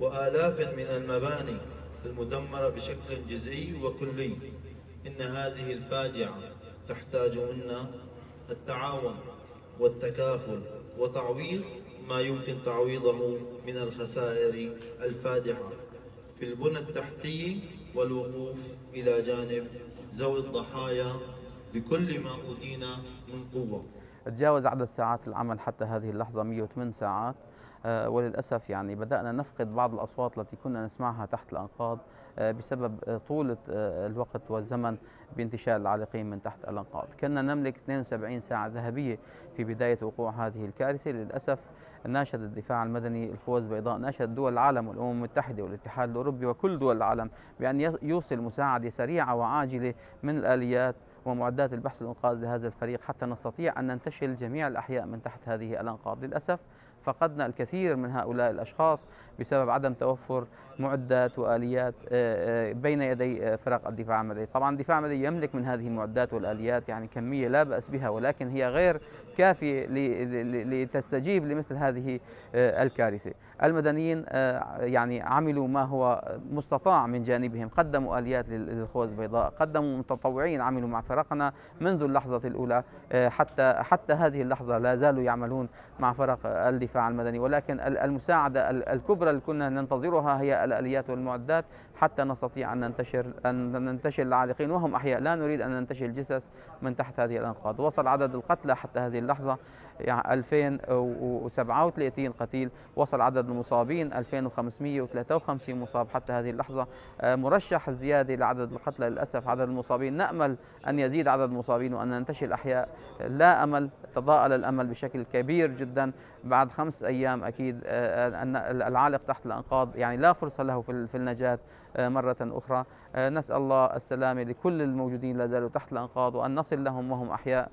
وآلاف من المباني المدمرة بشكل جزئي وكلي. إن هذه الفاجعة تحتاج منا التعاون والتكافل وتعويض ما يمكن تعويضه من الخسائر الفادحة في البنى التحتي، والوقوف إلى جانب ذوي الضحايا بكل ما أوتينا من قوة. تجاوز عدد ساعات العمل حتى هذه اللحظة 108 ساعات، وللأسف يعني بدأنا نفقد بعض الأصوات التي كنا نسمعها تحت الأنقاض بسبب طولة الوقت والزمن بانتشال العالقين من تحت الأنقاض. كنا نملك 72 ساعة ذهبية في بداية وقوع هذه الكارثة. للأسف ناشد الدفاع المدني الخوذ البيضاء، ناشد دول العالم والأمم المتحدة والاتحاد الأوروبي وكل دول العالم بأن يوصل مساعدة سريعة وعاجلة من الآليات ومعدات البحث والإنقاذ لهذا الفريق حتى نستطيع أن ننتشل جميع الأحياء من تحت هذه الأنقاض. للأسف فقدنا الكثير من هؤلاء الأشخاص بسبب عدم توفر معدات وآليات بين يدي فرق الدفاع المدني. طبعا الدفاع المدني يملك من هذه المعدات والآليات يعني كمية لا بأس بها، ولكن هي غير كافية لتستجيب لمثل هذه الكارثة. المدنيين يعني عملوا ما هو مستطاع من جانبهم، قدموا آليات للخوذ البيضاء، قدموا متطوعين عملوا مع فرقنا منذ اللحظة الأولى حتى هذه اللحظة لا زالوا يعملون مع فرق الدفاع المدني، ولكن المساعدة الكبرى اللي كنا ننتظرها هي الآليات والمعدات حتى نستطيع أن ننتشل العالقين وهم أحياء. لا نريد أن ننتشل جثث من تحت هذه الأنقاض. وصل عدد القتلى حتى هذه اللحظة يعني 2037 قتيل، وصل عدد المصابين 2553 مصاب حتى هذه اللحظة. مرشح الزيادة لعدد القتلى للأسف عدد المصابين، نأمل أن يزيد عدد المصابين وأن ننتشل الأحياء. لا أمل، تضاءل الأمل بشكل كبير جدا. بعد 5 أيام أكيد أن العالق تحت الأنقاض يعني لا فرصة له في النجاة مرة أخرى. نسأل الله السلامة لكل الموجودين لا زالوا تحت الأنقاض وأن نصل لهم وهم أحياء.